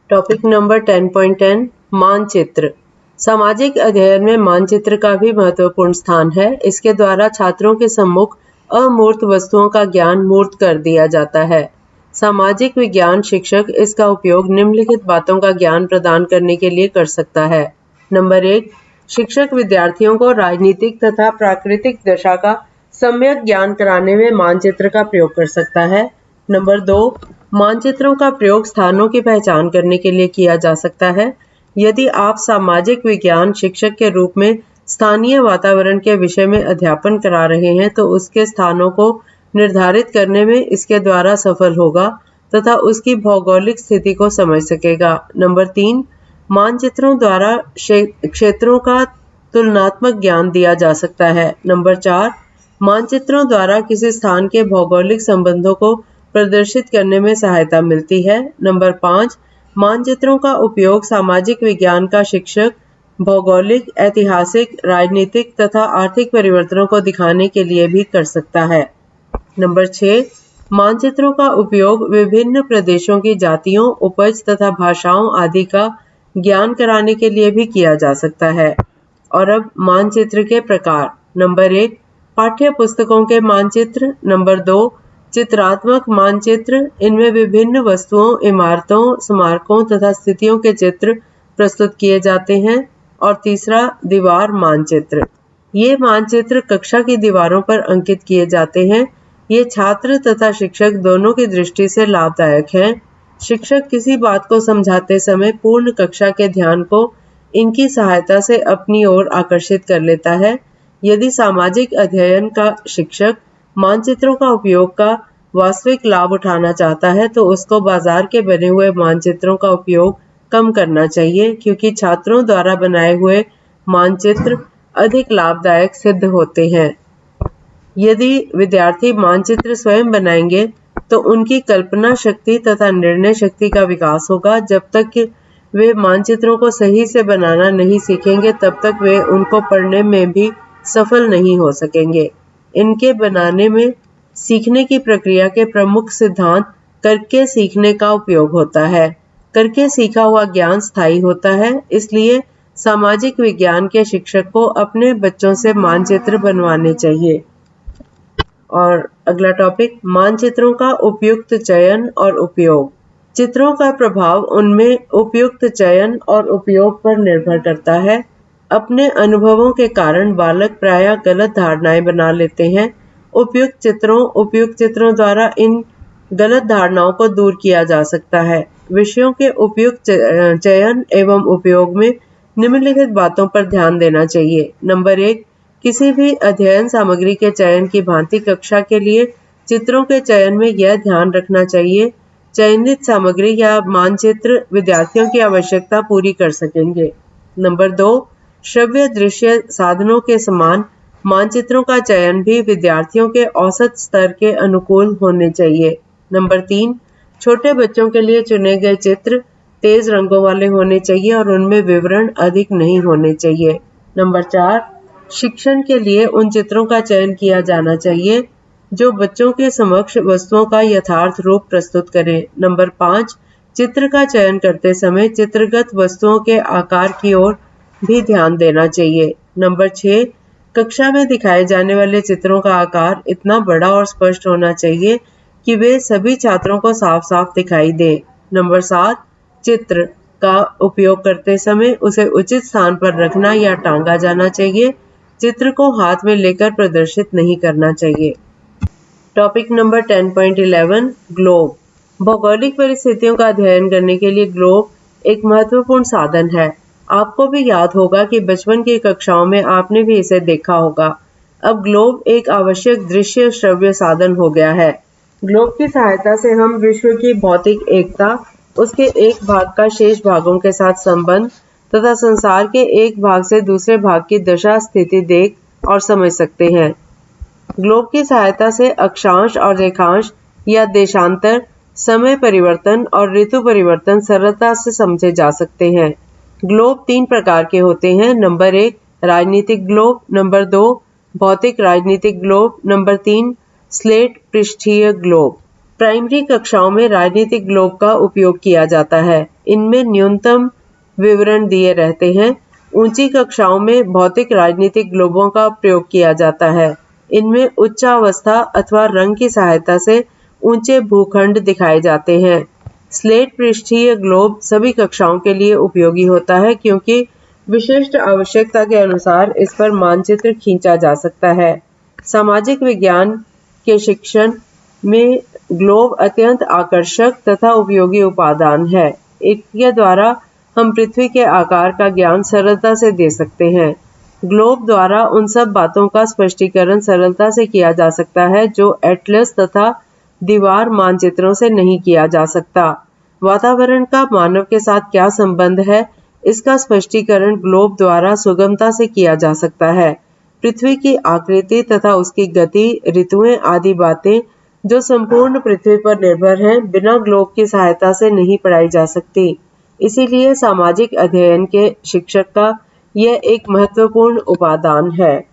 Topic number 10.10 मानचित्र। सामाजिक अध्ययन में मानचित्र का भी महत्वपूर्ण स्थान है। इसके द्वारा छात्रों के सम्मुख अमूर्त वस्तुओं का ज्ञान मूर्त कर दिया जाता है। सामाजिक विज्ञान शिक्षक इसका उपयोग निम्नलिखित बातों का ज्ञान प्रदान करने के लिए कर सकता है। नंबर 1, शिक्षक विद्यार्थियों को राजनीतिक तथा प्राकृतिक दशा का सम्यक ज्ञान कराने में मानचित्र का प्रयोग कर सकता है। नंबर 2, मानचित्रों का प्रयोग स्थानों की पहचान करने के लिए किया जा सकता है। यदि आप सामाजिक विज्ञान शिक्षक के रूप में स्थानीय वातावरण के विषय में अध्यापन करा रहे हैं तो उसके स्थानों को निर्धारित करने में इसके द्वारा सफल होगा तथा उसकी भौगोलिक स्थिति को समझ सकेगा। नंबर 3, मानचित्रों द्वारा क्षेत्रों का तुलनात्मक ज्ञान दिया जा सकता है। नंबर 4, मानचित्रों द्वारा किसी स्थान के भौगोलिक संबंधों को प्रदर्शित करने में सहायता मिलती है। नंबर 5, मानचित्रों का उपयोग सामाजिक विज्ञान का शिक्षक भौगोलिक, ऐतिहासिक, राजनीतिक तथा आर्थिक परिवर्तनों को दिखाने के लिए भी कर सकता है। नंबर 6, मानचित्रों का उपयोग विभिन्न प्रदेशों की जातियों, उपज तथा भाषाओं आदि का ज्ञान कराने के लिए भी किया जा सकता है। और अब मानचित्र के प्रकार। नंबर 1, पाठ्य पुस्तकों के मानचित्र। नंबर 2, चित्रात्मक मानचित्र। इनमें विभिन्न वस्तुओं, इमारतों, स्मारकों तथा स्थितियों के चित्र प्रस्तुत किए जाते हैं। और तीसरा, दीवार मानचित्र। ये मानचित्र कक्षा की दीवारों पर अंकित किए जाते हैं। ये छात्र तथा शिक्षक दोनों की दृष्टि से लाभदायक हैं। शिक्षक किसी बात को समझाते समय पूर्ण कक्षा के ध्यान को इनकी सहायता से अपनी ओर आकर्षित कर लेता है। यदि सामाजिक अध्ययन का शिक्षक मानचित्रों का उपयोग का वास्तविक लाभ उठाना चाहता है तो उसको बाजार के बने हुए मानचित्रों का उपयोग कम करना चाहिए, क्योंकि छात्रों द्वारा बनाए हुए मानचित्र अधिक लाभदायक सिद्ध होते हैं। यदि विद्यार्थी मानचित्र स्वयं बनाएंगे तो उनकी कल्पना शक्ति तथा निर्णय शक्ति का विकास होगा। जब तक वे मानचित्रों को सही से बनाना नहीं सीखेंगे तब तक वे उनको पढ़ने में भी सफल नहीं हो सकेंगे। इनके बनाने में सीखने की प्रक्रिया के प्रमुख सिद्धांत करके सीखने का उपयोग होता है। करके सीखा हुआ ज्ञान स्थायी होता है, इसलिए सामाजिक विज्ञान के शिक्षक को अपने बच्चों से मानचित्र बनवाने चाहिए। और अगला टॉपिक, मानचित्रों का उपयुक्त चयन और उपयोग। चित्रों का प्रभाव उनमें उपयुक्त चयन और उपयोग पर निर्भर करता है। अपने अनुभवों के कारण बालक प्रायः गलत धारणाएं बना लेते हैं। उपयुक्त चित्रों द्वारा इन गलत धारणाओं को दूर किया जा सकता है। विषयों के उपयुक्त चयन एवं उपयोग में निम्नलिखित बातों पर ध्यान देना चाहिए। नंबर 1, किसी भी अध्ययन सामग्री के चयन की भांति कक्षा के लिए चित्रों के चयन में यह ध्यान रखना चाहिए चयनित सामग्री या मानचित्र विद्यार्थियों की आवश्यकता पूरी कर सकेंगे। नंबर 2, श्रव्य दृश्य साधनों के समान मानचित्रों का चयन भी विद्यार्थियों के औसत स्तर के अनुकूल होने चाहिए। नंबर 3, छोटे बच्चों के लिए चुने गए चित्र तेज रंगों वाले होने चाहिए और उनमें विवरण अधिक नहीं होने चाहिए। नंबर 4, शिक्षण के लिए उन चित्रों का चयन किया जाना चाहिए जो बच्चों के समक्ष वस्तुओं का यथार्थ रूप प्रस्तुत करें। नंबर 5, चित्र का चयन करते समय चित्रगत वस्तुओं के आकार की ओर भी ध्यान देना चाहिए। नंबर 6, कक्षा में दिखाए जाने वाले चित्रों का आकार इतना बड़ा और स्पष्ट होना चाहिए कि वे सभी छात्रों को साफ साफ दिखाई दे। नंबर 7, चित्र का उपयोग करते समय उसे उचित स्थान पर रखना या टांगा जाना चाहिए। चित्र को हाथ में लेकर प्रदर्शित नहीं करना चाहिए। Topic number 10.11 globe. भौगोलिक परिस्थितियों का अध्ययन करने के लिए ग्लोब एक महत्वपूर्ण साधन है। आपको भी याद होगा कि बचपन की कक्षाओं में आपने भी इसे देखा होगा। अब ग्लोब एक आवश्यक दृश्य श्रव्य साधन हो गया है। ग्लोब की सहायता से हम विश्व की भौतिक एकता, उसके एक भाग का शेष भागों के साथ संबंध तथा संसार के एक भाग से दूसरे भाग की दशा स्थिति देख और समझ सकते हैं। ग्लोब की सहायता से अक्षांश और रेखांश या देशांतर, समय परिवर्तन और ऋतु परिवर्तन सरलता से समझे जा सकते हैं। ग्लोब 3 प्रकार के होते हैं। नंबर 1, राजनीतिक ग्लोब। नंबर 2, भौतिक राजनीतिक ग्लोब। नंबर 3, स्लेट पृष्ठीय ग्लोब। प्राइमरी कक्षाओं में राजनीतिक ग्लोब का उपयोग किया जाता है। इनमें न्यूनतम विवरण दिए रहते हैं। ऊंची कक्षाओं में भौतिक राजनीतिक ग्लोबों का प्रयोग किया जाता है। इनमें उच्चावस्था अथवा रंग की सहायता से ऊंचे भूखंड दिखाए जाते हैं। स्लेट पृष्ठीय ग्लोब सभी कक्षाओं के लिए उपयोगी होता है क्योंकि विशिष्ट आवश्यकता के अनुसार इस पर मानचित्र खींचा जा सकता है। सामाजिक विज्ञान के शिक्षण में ग्लोब अत्यंत आकर्षक तथा उपयोगी उपादान है। इसके द्वारा हम पृथ्वी के आकार का ज्ञान सरलता से दे सकते हैं। ग्लोब द्वारा उन सब बातों का स्पष्टीकरण सरलता से किया जा सकता है जो एटलस तथा दीवार मानचित्रों से नहीं किया जा सकता। वातावरण का मानव के साथ क्या संबंध है, इसका स्पष्टीकरण ग्लोब द्वारा सुगमता से किया जा सकता है। पृथ्वी की आकृति तथा उसकी गति, ऋतुएं आदि बातें जो संपूर्ण पृथ्वी पर निर्भर हैं, बिना ग्लोब की सहायता से नहीं पढ़ाई जा सकती। इसीलिए सामाजिक अध्ययन के शिक्षक का यह एक महत्वपूर्ण उपादान है।